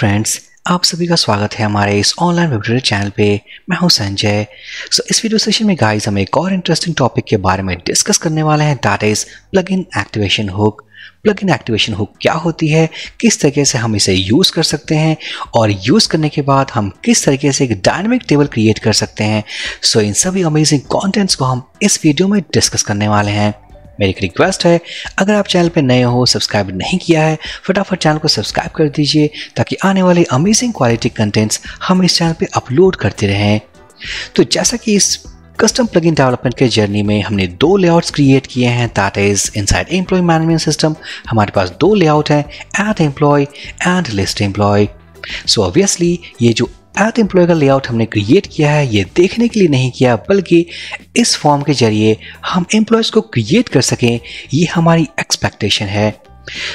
Friends, आप सभी का स्वागत है हमारे इस ऑनलाइन वेब ट्यूटोरियल चैनल पे। मैं हूं संजय। इस वीडियो सेशन में गाइस हम एक और इंटरेस्टिंग टॉपिक के बारे में डिस्कस करने वाले हैं, that is plugin activation hook. Plugin activation hook क्या होती है, किस तरीके से हम इसे यूज कर सकते हैं और यूज करने के बाद हम किस तरीके से एक डायनामिक टेबल क्रिएट कर सकते हैं। इन सभी अमेजिंग कंटेंट्स को हम इस वीडियो में डिस्कस करने वाले हैं। मेरी एक रिक्वेस्ट है, अगर आप चैनल पे नए हो, सब्सक्राइब नहीं किया है, फटाफट चैनल को सब्सक्राइब कर दीजिए ताकि आने वाले अमेजिंग क्वालिटी कंटेंट्स हम इस चैनल पे अपलोड करते रहें। तो जैसा कि इस कस्टम प्लगइन डेवलपमेंट के जर्नी में हमने दो लेआउट्स क्रिएट किए हैं, that is inside employ management system हमारे पास दो लेआउट हैं, add employ and list employ. Obviously ये जो ऐड एम्प्लॉय का लेआउट हमने क्रिएट किया है, ये देखने के लिए नहीं किया, बल्कि इस फॉर्म के जरिए हम एम्प्लॉयज को क्रिएट कर सकें, ये हमारी एक्सपेक्टेशन है।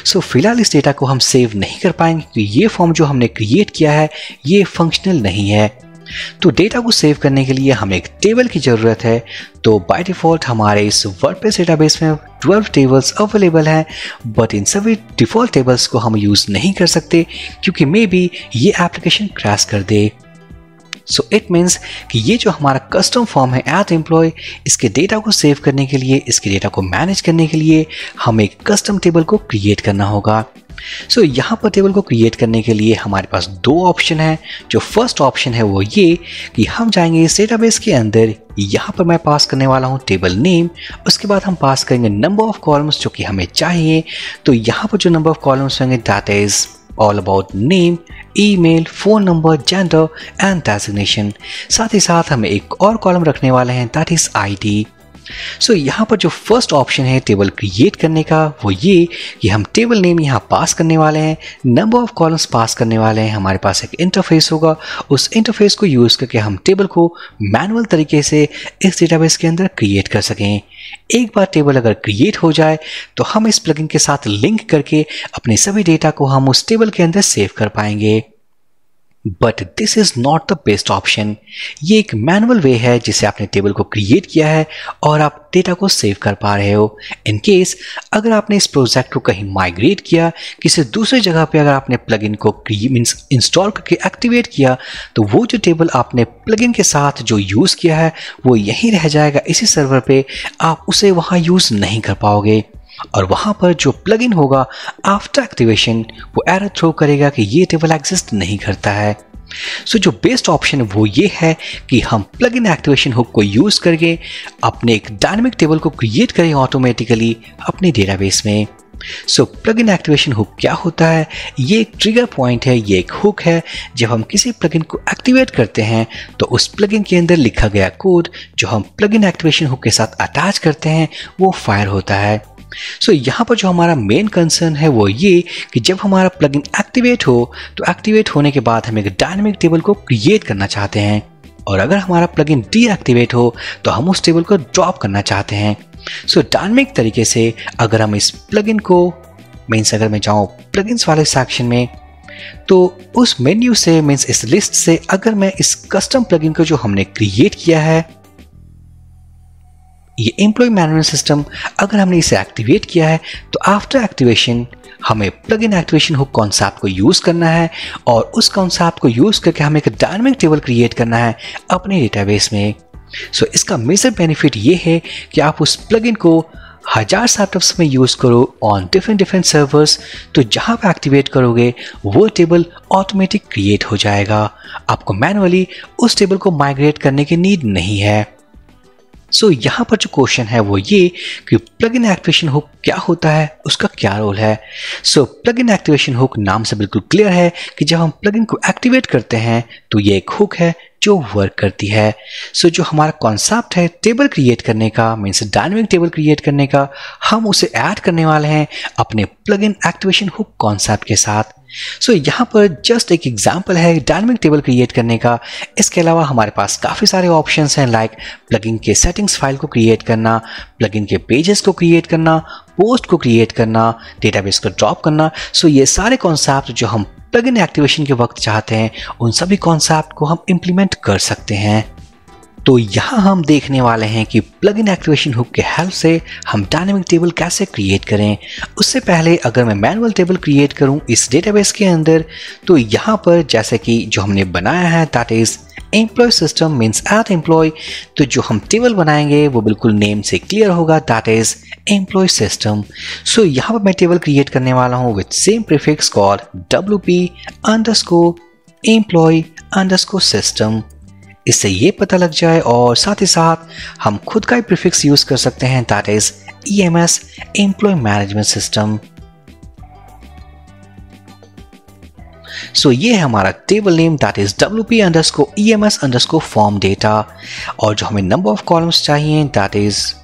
फिलहाल इस डेटा को हम सेव नहीं कर पाएंगे क्योंकि ये फॉर्म जो हमने क्रिएट किया है ये फंक्शनल नहीं है। तो डेटा को सेव करने के लिए हमें एक टेबल की ज़रूरत है। तो बाय डिफ़ॉल्ट हमारे इस वर्डप्रेस डेटाबेस में 12 टेबल्स अवेलेबल हैं, बट इन सभी डिफ़ॉल्ट टेबल्स को हम यूज़ नहीं कर सकते क्योंकि मे बी ये एप्लीकेशन क्रैश कर दे। इट मीन्स कि ये जो हमारा कस्टम फॉर्म है ऐड एम्प्लॉय, इसके डेटा को सेव करने के लिए, इसके डेटा को मैनेज करने के लिए हमें एक कस्टम टेबल को क्रिएट करना होगा। यहाँ पर टेबल को क्रिएट करने के लिए हमारे पास दो ऑप्शन है। जो फर्स्ट ऑप्शन है वो ये कि हम जाएंगे इस डेटाबेस के अंदर, यहाँ पर मैं पास करने वाला हूँ टेबल नेम, उसके बाद हम पास करेंगे नंबर ऑफ कॉलम्स जो कि हमें चाहिए। तो यहाँ पर जो नंबर ऑफ कॉलम्स होंगे that is all about name, email, phone number, gender and designation. साथ ही साथ हम एक और कॉलम रखने वाले हैं दैट इज आईडी। यहाँ पर जो फर्स्ट ऑप्शन है टेबल क्रिएट करने का वो ये कि हम टेबल नेम यहाँ पास करने वाले हैं, नंबर ऑफ कॉलम्स पास करने वाले हैं, हमारे पास एक इंटरफेस होगा, उस इंटरफेस को यूज़ करके हम टेबल को मैनुअल तरीके से इस डेटाबेस के अंदर क्रिएट कर सकें। एक बार टेबल अगर क्रिएट हो जाए तो हम इस प्लगइन के साथ लिंक करके अपने सभी डेटा को हम उस टेबल के अंदर सेव कर पाएंगे। But this is not the best option. ये एक मैनुअल वे है जिसे आपने टेबल को क्रिएट किया है और आप डेटा को सेव कर पा रहे हो। इन केस अगर आपने इस प्रोजेक्ट को कहीं माइग्रेट किया, किसी दूसरी जगह पे अगर आपने प्लगइन को इंस्टॉल करके एक्टिवेट किया, तो वो जो टेबल आपने प्लगइन के साथ जो यूज़ किया है वो यहीं रह जाएगा इसी सर्वर पे, आप उसे वहाँ यूज़ नहीं कर पाओगे और वहाँ पर जो प्लगइन होगा आफ्टर एक्टिवेशन वो एरर थ्रो करेगा कि ये टेबल एग्जिस्ट नहीं करता है। जो बेस्ट ऑप्शन वो ये है कि हम प्लगइन एक्टिवेशन हुक को यूज़ करके अपने एक डायनामिक टेबल को क्रिएट करें ऑटोमेटिकली अपने डेटाबेस में। प्लगइन एक्टिवेशन हुक क्या होता है? ये एक ट्रिगर पॉइंट है, ये एक हुक है। जब हम किसी प्लगइन को एक्टिवेट करते हैं तो उस प्लगइन के अंदर लिखा गया कोड जो हम प्लगइन एक्टिवेशन हुक के साथ अटैच करते हैं वो फायर होता है। यहाँ पर जो हमारा मेन कंसर्न है वो ये कि जब हमारा प्लगइन एक्टिवेट हो तो एक्टिवेट होने के बाद हम एक डायनामिक टेबल को क्रिएट करना चाहते हैं, और अगर हमारा प्लगइन डीएक्टिवेट हो तो हम उस टेबल को ड्रॉप करना चाहते हैं। डायनामिक तरीके से अगर हम इस प्लगइन को अगर मैं जाऊँ प्लगइन्स वाले सेक्शन में, तो उस मेन्यू से इस लिस्ट से अगर मैं इस कस्टम प्लगइन को जो हमने क्रिएट किया है, ये एम्प्लॉय मैनेजमेंट सिस्टम, अगर हमने इसे एक्टिवेट किया है तो आफ्टर एक्टिवेशन हमें प्लगइन एक्टिवेशन हुक कॉन्सेप्ट को यूज़ करना है और उस कॉन्सेप्ट को यूज़ करके हमें एक डायनामिक टेबल क्रिएट करना है अपने डेटाबेस में। इसका मेजर बेनिफिट ये है कि आप उस प्लगइन को 1000 सेटअप्स में यूज़ करो ऑन डिफरेंट सर्वर्स, तो जहाँ पे एक्टिवेट करोगे वो टेबल ऑटोमेटिक क्रिएट हो जाएगा। आपको मैनुअली उस टेबल को माइग्रेट करने की नीड नहीं है। यहाँ पर जो क्वेश्चन है वो ये कि प्लगइन एक्टिवेशन हुक क्या होता है, उसका क्या रोल है। प्लगइन एक्टिवेशन हुक नाम से बिल्कुल क्लियर है कि जब हम प्लगइन को एक्टिवेट करते हैं तो ये एक हुक है जो वर्क करती है। जो हमारा कॉन्सेप्ट है टेबल क्रिएट करने का, डायनामिक टेबल क्रिएट करने का, हम उसे ऐड करने वाले हैं अपने प्लगइन एक्टिवेशन हुक कॉन्सेप्ट के साथ। यहाँ पर जस्ट एक एग्जांपल है डायनामिक टेबल क्रिएट करने का। इसके अलावा हमारे पास काफ़ी सारे ऑप्शंस हैं, लाइक प्लगइन के सेटिंग्स फाइल को क्रिएट करना, प्लगइन के पेजेस को क्रिएट करना, पोस्ट को क्रिएट करना, डेटाबेस को ड्रॉप करना। ये सारे कॉन्सेप्ट जो हम प्लगइन एक्टिवेशन के वक्त चाहते हैं उन सभी कॉन्सेप्ट को हम इम्प्लीमेंट कर सकते हैं। तो यहाँ हम देखने वाले हैं कि प्लगइन एक्टिवेशन हुक के हेल्प से हम डायनेमिक टेबल कैसे क्रिएट करें। उससे पहले अगर मैं मैनुअल टेबल क्रिएट करूँ इस डेटाबेस के अंदर, तो यहाँ पर जैसे कि जो हमने बनाया है that is employ system means add employ, तो जो हम टेबल बनाएंगे वो बिल्कुल नेम से क्लियर होगा दैट इज एम्प्लॉय सिस्टम। सो यहाँ पर मैं टेबल क्रिएट करने वाला हूँ with same prefix called wp_employee_system। इससे ये पता लग जाए और साथ ही साथ हम खुद का ही प्रीफिक्स यूज कर सकते हैं that is EMS employ management system. So ये है हमारा table name that is wp_EMS_form data, और जो हमें नंबर ऑफ कॉलम्स चाहिए दैट इज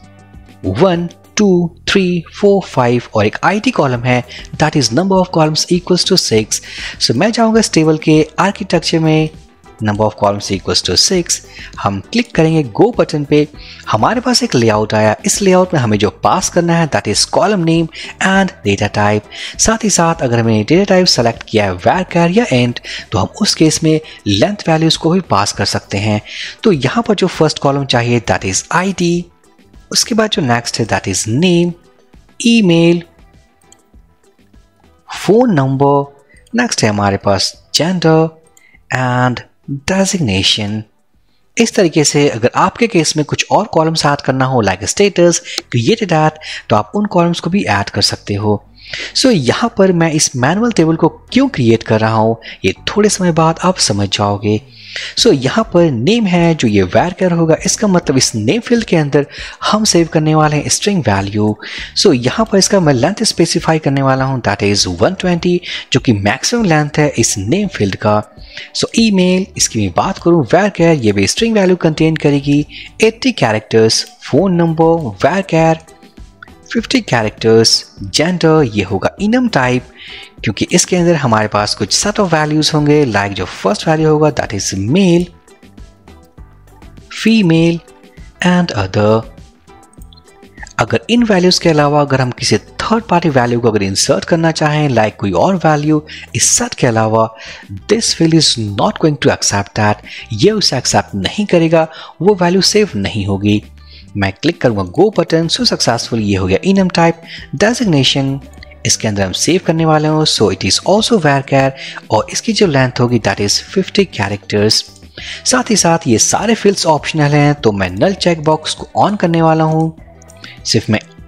1 2 3 4 5 और एक ID कॉलम है that is number of columns equals to 6। So मैं जाऊंगा इस टेबल के आर्किटेक्चर में, number of columns equals to 6, हम क्लिक करेंगे गो बटन पे। हमारे पास एक लेआउट आया, इस लेआउट में हमें जो पास करना है that is column name and data type. साथ ही साथ अगर हमने डेटा टाइप सेलेक्ट किया है var या int, तो हम उस केस में लेंथ वैल्यूज को भी पास कर सकते हैं। तो यहाँ पर जो फर्स्ट कॉलम चाहिए दैट इज ID, उसके बाद जो नेक्स्ट है that is name, email, phone number, next है हमारे पास जेंडर एंड डेजिग्नेशन। इस तरीके से अगर आपके केस में कुछ और कॉलम्स ऐड करना हो लाइक स्टेटस, क्रिएटेड एट, तो आप उन कॉलम्स को भी ऐड कर सकते हो। सो यहाँ पर मैं इस मैनुअल टेबल को क्यों क्रिएट कर रहा हूँ ये थोड़े समय बाद आप समझ जाओगे। सो यहाँ पर नेम है जो ये var होगा, इसका मतलब इस नेम फील्ड के अंदर हम सेव करने वाले हैं स्ट्रिंग वैल्यू। सो यहाँ पर इसका मैं लेंथ स्पेसिफाई करने वाला हूँ दैट इज 120, जो कि मैक्सिमम लेंथ है इस नेम फील्ड का। सो ईमेल, इसकी मैं बात करूँ var, ये भी स्ट्रिंग वैल्यू कंटेन करेगी 80 characters. Phone number var 50 characters. Gender, ये होगा इनम टाइप, क्योंकि इसके अंदर हमारे पास कुछ सेट ऑफ वैल्यूज होंगे लाइक जो फर्स्ट वैल्यू होगा that is male, female and other. अगर इन वैल्यूज के अलावा अगर हम किसी थर्ड पार्टी वैल्यू को अगर इंसर्ट करना चाहें लाइक कोई और वैल्यू इस सेट के अलावा, this field is not going to accept that, ये उसे एक्सेप्ट नहीं करेगा, वो वैल्यू सेव नहीं होगी। मैं क्लिक करूंगा गो बटन। सो सक्सेसफुल ये हो गया इनम टाइप। डेजिग्नेशन, इसके अंदर हम सेव करने वाले हो, so it is also var, और इसकी जो लेंथ होगी दैट इज 50 कैरेक्टर्स। साथ ही साथ ये सारे फील्ड्स ऑप्शनल हैं, तो मैं नल चेक बॉक्स को ऑन करने वाला हूँ।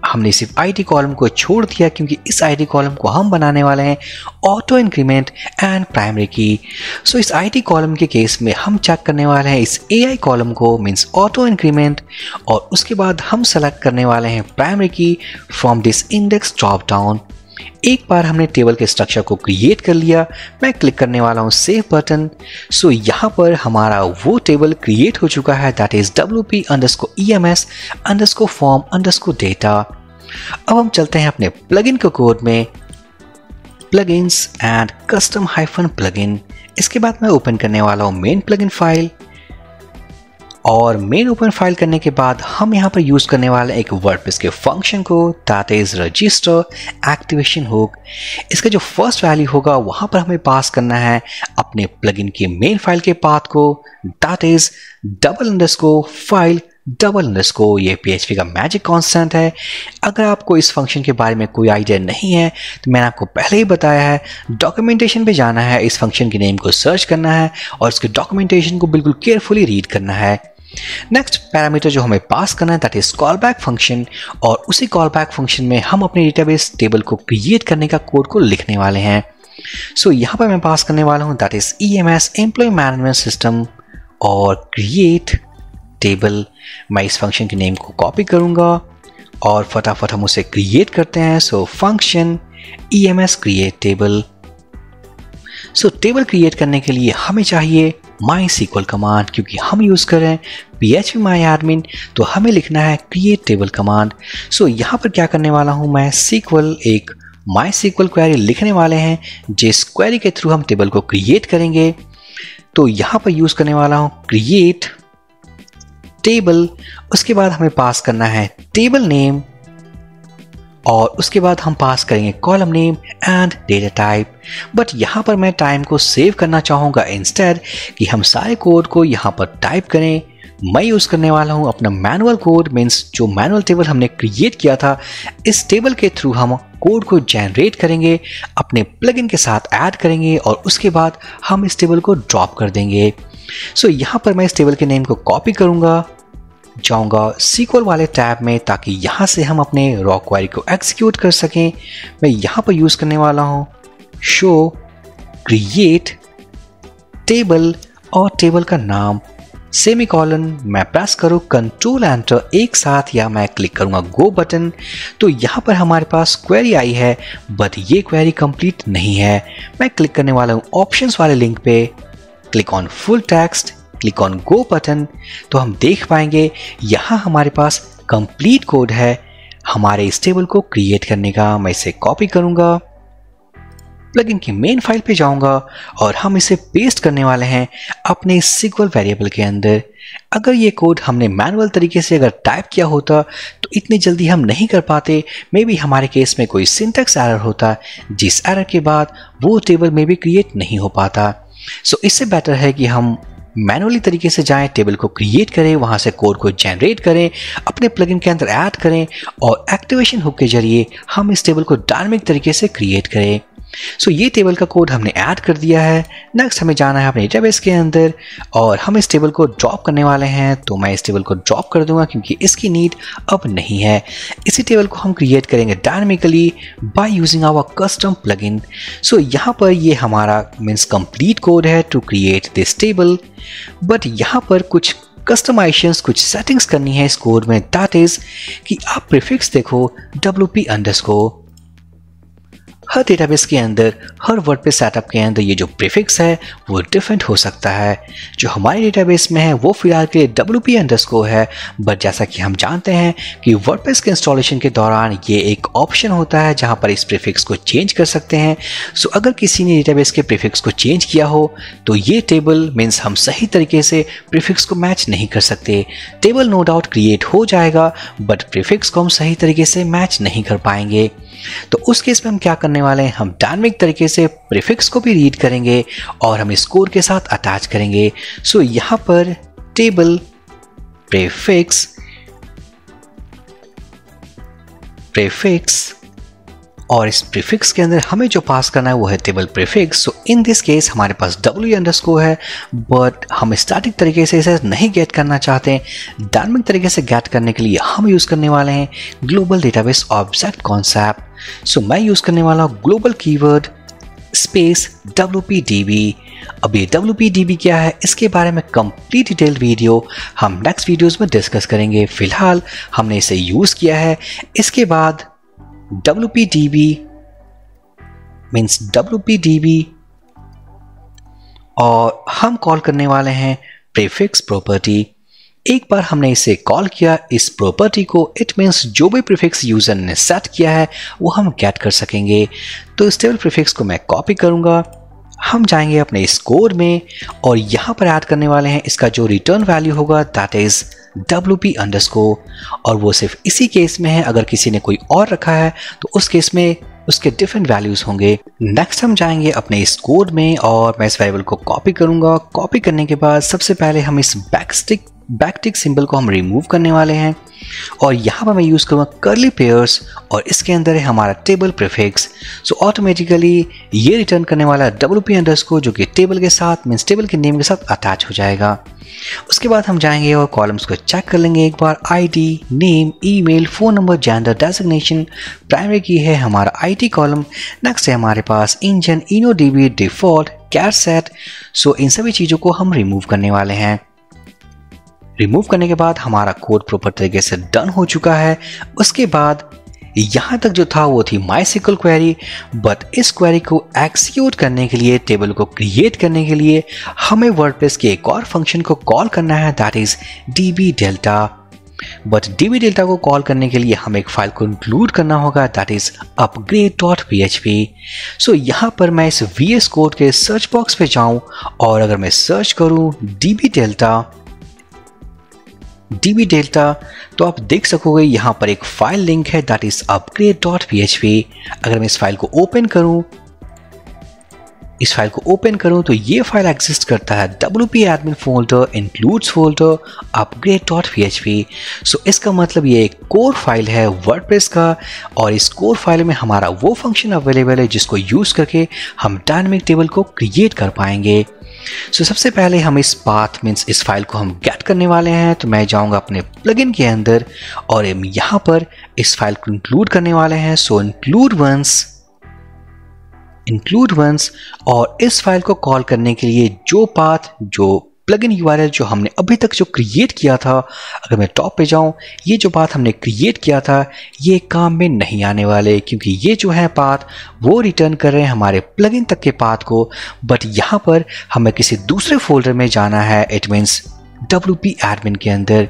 हमने सिर्फ ID कॉलम को छोड़ दिया क्योंकि इस ID कॉलम को हम बनाने वाले हैं ऑटो इंक्रीमेंट एंड प्राइमरी की। सो इस ID कॉलम के केस में हम चेक करने वाले हैं इस AI कॉलम को मींस ऑटो इंक्रीमेंट, और उसके बाद हम सेलेक्ट करने वाले हैं प्राइमरी की from this index drop down. एक बार हमने टेबल के स्ट्रक्चर को क्रिएट कर लिया, मैं क्लिक करने वाला हूँ सेव बटन। सो यहाँ पर हमारा वो टेबल क्रिएट हो चुका है दैट इज wp_EMS_form_ data। अब हम चलते हैं अपने प्लगइन के कोड में, plugins and custom hyphen plugin. इसके बाद मैं ओपन करने वाला हूँ मेन प्लगइन फाइल, और मेन ओपन फाइल करने के बाद हम यहाँ पर यूज करने वाले एक वर्डप्रेस के फंक्शन को that is register activation hook. इसका जो फर्स्ट वैल्यू होगा वहां पर हमें पास करना है अपने प्लगइन के मेन फाइल के पाथ को दैट इज _file_, ये PHP का मैजिक कांस्टेंट है। अगर आपको इस फंक्शन के बारे में कोई आइडिया नहीं है तो मैंने आपको पहले ही बताया है, डॉक्यूमेंटेशन पे जाना है, इस फंक्शन के नेम को सर्च करना है और इसके डॉक्यूमेंटेशन को बिल्कुल केयरफुली रीड करना है। नेक्स्ट पैरामीटर जो हमें पास करना है दैट इज कॉलबैक फंक्शन, और उसी कॉलबैक फंक्शन में हम अपने डेटाबेस टेबल को क्रिएट करने का कोड को लिखने वाले हैं। सो यहाँ पर मैं पास करने वाला हूँ that is EMS employ management system और क्रिएट टेबल। मैं इस फंक्शन के नेम को कॉपी करूंगा और फटाफट हम उसे क्रिएट करते हैं। So function EMS create table. सो टेबल क्रिएट करने के लिए हमें चाहिए MySQL कमांड, क्योंकि हम यूज कर रहे हैं PHP MyAdmin, तो हमें लिखना है क्रिएट टेबल कमांड। सो यहाँ पर क्या करने वाला हूँ मैं, एक MySQL क्वेरी लिखने वाले हैं जिस क्वेरी के थ्रू हम टेबल को क्रिएट करेंगे। तो यहाँ पर यूज करने वाला हूँ क्रिएट टेबल, उसके बाद हमें पास करना है टेबल नेम, और उसके बाद हम पास करेंगे column name and data type. But यहाँ पर मैं टाइम को सेव करना चाहूँगा इंस्टेड कि हम सारे कोड को यहाँ पर टाइप करें मैं यूज करने वाला हूं अपना मैनुअल कोड, मीन्स जो मैनुअल टेबल हमने क्रिएट किया था, इस टेबल के थ्रू हम कोड को जनरेट करेंगे, अपने प्लगइन के साथ ऐड करेंगे और उसके बाद हम इस टेबल को ड्रॉप कर देंगे। सो यहाँ पर मैं इस टेबल के नेम को कॉपी करूंगा, जाऊंगा SQL वाले टैब में ताकि यहाँ से हम अपने रॉ क्वेरी को एग्जीक्यूट कर सकें। मैं यहाँ पर यूज करने वाला हूँ शो क्रिएट टेबल और टेबल का नाम सेमीकोलन, मैं प्रेस करूँ कंट्रोल एंटर एक साथ या मैं क्लिक करूँगा गो बटन, तो यहाँ पर हमारे पास क्वेरी आई है, बट ये क्वेरी कंप्लीट नहीं है। मैं क्लिक करने वाला हूँ ऑप्शंस वाले लिंक पे, click on full text, click on go button, तो हम देख पाएंगे यहाँ हमारे पास कंप्लीट कोड है हमारे इस टेबल को क्रिएट करने का। मैं इसे कॉपी करूँगा, प्लगइन की मेन फाइल पे जाऊंगा और हम इसे पेस्ट करने वाले हैं अपने SQL वेरिएबल के अंदर। अगर ये कोड हमने मैनुअल तरीके से अगर टाइप किया होता तो इतनी जल्दी हम नहीं कर पाते, मे बी हमारे केस में कोई सिंटैक्स एरर होता, जिस एरर के बाद वो टेबल में भी क्रिएट नहीं हो पाता। सो इससे बेटर है कि हम मैनुअली तरीके से जाएं, टेबल को क्रिएट करें, वहां से कोड को जनरेट करें, अपने प्लगइन के अंदर ऐड करें और एक्टिवेशन हुक के जरिए हम इस टेबल को डायनामिक तरीके से क्रिएट करें। सो ये टेबल का कोड हमने ऐड कर दिया है। नेक्स्ट हमें जाना है अपने डेटाबेस के अंदर और हम इस टेबल को ड्रॉप करने वाले हैं, तो मैं इस टेबल को ड्रॉप कर दूंगा क्योंकि इसकी नीड अब नहीं है। इसी टेबल को हम क्रिएट करेंगे dynamically by using our custom plugin. So यहाँ पर ये हमारा मीन्स कंप्लीट कोड है to create this table, but यहाँ पर कुछ कस्टमाइजेशंस, कुछ सेटिंग्स करनी है इस कोड में, दैट इज कि आप प्रीफिक्स देखो WP_। हर डेटाबेस के अंदर, हर वर्डप्रेस सेटअप के अंदर ये जो प्रीफिक्स है वो डिफरेंट हो सकता है। जो हमारे डेटाबेस में है वो फिलहाल के लिए WP_ है, बट जैसा कि हम जानते हैं कि वर्डप्रेस के इंस्टॉलेशन के दौरान ये एक ऑप्शन होता है जहां पर इस प्रीफिक्स को चेंज कर सकते हैं। सो अगर किसी ने डेटाबेस के प्रीफिक्स को चेंज किया हो तो ये टेबल मीन्स हम सही तरीके से प्रीफिक्स को मैच नहीं कर सकते। टेबल नो डाउट क्रिएट हो जाएगा बट प्रीफिक्स को हम सही तरीके से मैच नहीं कर पाएंगे। तो उस केस में हम क्या करने वाले हैं, हम डायनामिक तरीके से प्रीफिक्स को भी रीड करेंगे और हम इस कोड के साथ अटैच करेंगे। सो यहां पर टेबल प्रीफिक्स और इस प्रीफिक्स के अंदर हमें जो पास करना है वो है table prefix. So in this case हमारे पास W_ है, बट हम स्टैटिक तरीके से इसे नहीं गेट करना चाहते। डायनामिक तरीके से गेट करने के लिए हम यूज करने वाले हैं ग्लोबल डेटाबेस ऑब्जेक्ट कॉन्सेप्ट। सो मैं यूज करने वाला हूँ ग्लोबल कीवर्ड स्पेस WPDB। अब ये WPDB क्या है, इसके बारे में कंप्लीट डिटेल वीडियो हम नेक्स्ट वीडियोस में डिस्कस करेंगे। फिलहाल हमने इसे यूज किया है। इसके बाद WPDB मीन्स WPDB और हम कॉल करने वाले हैं प्रीफिक्स प्रॉपर्टी। एक बार हमने इसे कॉल किया इस प्रॉपर्टी को, इट मीन्स जो भी प्रीफिक्स यूजर ने सेट किया है वो हम गेट कर सकेंगे। तो इस टेबल प्रीफिक्स को मैं कॉपी करूंगा, हम जाएंगे अपने इस कोड में और यहाँ पर ऐड करने वाले हैं इसका जो रिटर्न वैल्यू होगा दैट इज WP_, और वो सिर्फ इसी केस में है। अगर किसी ने कोई और रखा है तो उस केस में उसके डिफरेंट वैल्यूज होंगे। नेक्स्ट हम जाएंगे अपने इस कोड में और मैं इस वेरिएबल को कॉपी करूंगा। कॉपी करने के बाद सबसे पहले हम इस बैकटिक सिंबल को हम रिमूव करने वाले हैं और यहाँ पर मैं यूज करूँगा कर्ली पेयर्स और इसके अंदर है हमारा टेबल प्रीफिक्स। सो ऑटोमेटिकली ये रिटर्न करने वाला WP_ जो कि टेबल के साथ मीन्स टेबल के नेम के साथ अटैच हो जाएगा। उसके बाद हम जाएंगे और कॉलम्स को चेक कर लेंगे एक बार। ID, name, email, phone number, gender, designation, primary key है हमारा IT कॉलम। नेक्स्ट है हमारे पास इंजन, InnoDB, डिफॉल्ट, कैट सेट। सो इन सभी चीज़ों को हम रिमूव करने वाले हैं। रिमूव करने के बाद हमारा कोड प्रॉपर तरीके से डन हो चुका है। उसके बाद यहाँ तक जो था वो थी MySQL क्वेरी, बट इस क्वेरी को एग्जीक्यूट करने के लिए, टेबल को क्रिएट करने के लिए हमें वर्डप्रेस के एक और फंक्शन को कॉल करना है that is dbdelta। But dbdelta को कॉल करने के लिए हमें एक फाइल को इंक्लूड करना होगा दैट इज upgrade.php। सो यहाँ पर मैं इस VS कोड के सर्च बॉक्स पे जाऊँ और अगर मैं सर्च करूँ dbdelta तो आप देख सकोगे यहाँ पर एक फाइल लिंक है दैट इज upgrade.php। अगर मैं इस फाइल को ओपन करूँ इस फाइल को ओपन करूं तो ये फाइल एग्जिस्ट करता है wp admin folder includes folder upgrade.php। सो इसका मतलब ये एक कोर फाइल है वर्डप्रेस का, और इस कोर फाइल में हमारा वो फंक्शन अवेलेबल है जिसको यूज करके हम डायनामिक टेबल को क्रिएट कर पाएंगे। सो सबसे पहले हम इस पाथ मीन्स इस फाइल को हम गेट करने वाले हैं। तो मैं जाऊंगा अपने प्लगइन के अंदर और हम यहाँ पर इस फाइल को इंक्लूड करने वाले हैं। सो इंक्लूड वंस और इस फाइल को कॉल करने के लिए जो पाथ जो प्लगइन यूआरएल जो हमने अभी तक जो क्रिएट किया था, अगर मैं टॉप पे जाऊं, ये जो पाथ हमने क्रिएट किया था ये काम में नहीं आने वाले, क्योंकि ये जो है पाथ वो रिटर्न कर रहे हैं हमारे प्लगइन तक के पाथ को। बट यहाँ पर हमें किसी दूसरे फोल्डर में जाना है, इट मीन्स wp admin के अंदर।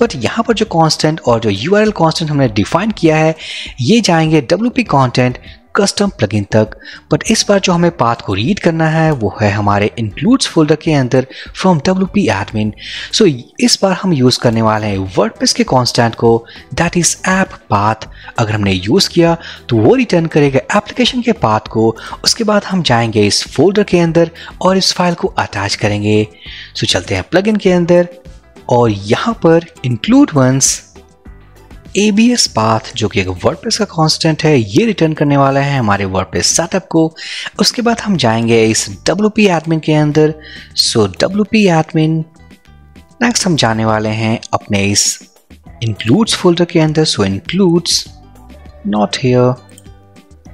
बट यहाँ पर जो कांस्टेंट और जो यूआरएल कांस्टेंट हमने डिफाइन किया है ये जाएंगे wp कंटेंट कस्टम प्लगइन तक। बट इस बार जो हमें पाथ को रीड करना है वो है हमारे इंक्लूड्स फोल्डर के अंदर फ्रॉम wp admin। सो इस बार हम यूज करने वाले हैं वर्डप्रेस के कांस्टेंट को, दैट इज ऐप पाथ। अगर हमने यूज किया तो वो रिटर्न करेगा एप्लीकेशन के पाथ को। उसके बाद हम जाएंगे इस फोल्डर के अंदर और इस फाइल को अटैच करेंगे। सो चलते हैं प्लगइन के अंदर और यहाँ पर इंक्लूड वंस abs पाथ जो कि एक वर्डप्रेस का कांस्टेंट है ये रिटर्न करने वाला है हमारे वर्डप्रेस सेटअप को। उसके बाद हम जाएंगे इस wp admin के अंदर। सो wp admin नेक्स्ट हम जाने वाले हैं अपने इस includes फोल्डर के अंदर। सो includes not here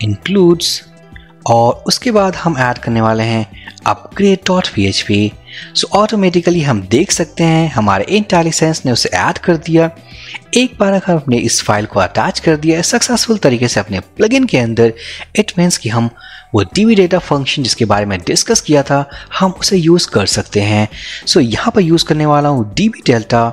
includes और उसके बाद हम ऐड करने वाले हैं upgrade.php। सो ऑटोमेटिकली हम देख सकते हैं हमारे IntelliSense ने उसे ऐड कर दिया। एक बार अगर हमने इस फाइल को अटैच कर दिया है सक्सेसफुल तरीके से अपने प्लगइन के अंदर, इट मीन्स कि हम वो db data फंक्शन जिसके बारे में डिस्कस किया था हम उसे यूज कर सकते हैं। सो यहाँ पर यूज करने वाला हूँ db delta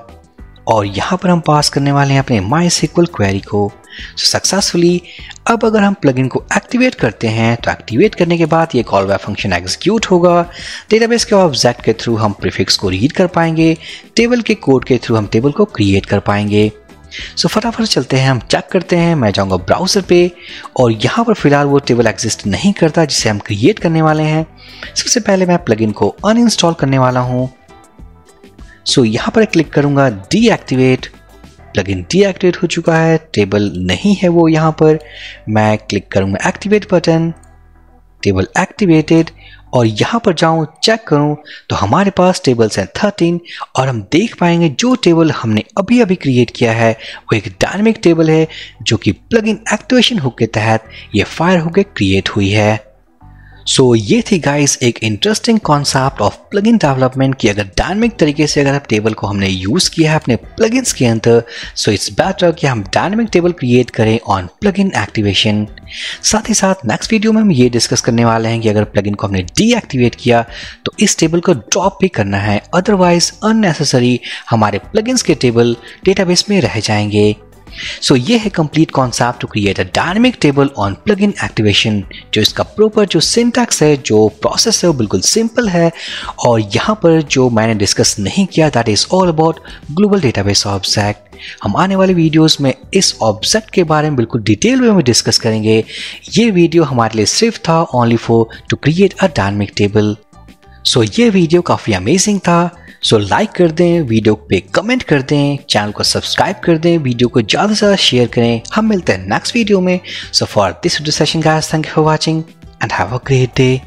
और यहाँ पर हम पास करने वाले हैं अपने MySQL क्वेरी को। सक्सेसफुली अब अगर हम प्लगइन को एक्टिवेट करते हैं तो एक्टिवेट करने के बाद ये कॉल बैक फंक्शन एग्जीक्यूट होगा। डेटाबेस के ऑब्जेक्ट के थ्रू हम प्रीफिक्स को रीड कर पाएंगे, टेबल के कोड के थ्रू हम टेबल को क्रिएट कर पाएंगे। सो फटाफट चलते हैं, हम चेक करते हैं। मैं जाऊंगा ब्राउजर पे और यहाँ पर फिलहाल वो टेबल एग्जिस्ट नहीं करता जिसे हम क्रिएट करने वाले हैं। सबसे पहले मैं प्लगइन को अनइंस्टॉल करने वाला हूँ। सो यहाँ पर क्लिक करूंगा डीएक्टिवेट, प्लगइन डीएक्टिवेट हो चुका है, टेबल नहीं है वो यहाँ पर। मैं क्लिक करूंगा एक्टिवेट बटन, टेबल एक्टिवेटेड और यहाँ पर जाऊं चेक करूं तो हमारे पास टेबल्स हैं 13 और हम देख पाएंगे जो टेबल हमने अभी अभी क्रिएट किया है वो एक डायनामिक टेबल है जो कि प्लगइन एक्टिवेशन हुक के तहत ये फायर हुक क्रिएट हुई है। सो ये थी गाइस एक interesting concept of plugin development की अगर डायनामिक तरीके से अगर टेबल को हमने यूज़ किया है अपने प्लगइन्स के अंदर, सो इट्स बेटर कि हम डायनामिक टेबल क्रिएट करें ऑन प्लगइन एक्टिवेशन। साथ ही साथ नेक्स्ट वीडियो में हम ये डिस्कस करने वाले हैं कि अगर प्लगइन को हमने डीएक्टिवेट किया तो इस टेबल को ड्रॉप भी करना है, अदरवाइज अननेसेसरी हमारे प्लगइन्स के टेबल डेटाबेस में रह जाएंगे। सो ये है complete concept to create a dynamic table on plugin activation. जो इसका प्रॉपर जो सिंटैक्स है, जो प्रोसेस है वो बिल्कुल सिंपल है और यहाँ पर जो मैंने डिस्कस नहीं किया that is all about global database object. हम आने वाले वीडियोस में इस ऑब्जेक्ट के बारे में बिल्कुल डिटेल में डिस्कस करेंगे। ये वीडियो हमारे लिए सिर्फ था only for to create a dynamic table. So ये वीडियो काफ़ी अमेजिंग था। सो लाइक कर दें, वीडियो पे कमेंट कर दें, चैनल को सब्सक्राइब कर दें, वीडियो को ज़्यादा से ज़्यादा शेयर करें। हम मिलते हैं नेक्स्ट वीडियो में। So for this video session guys, thank you for watching and have a great day.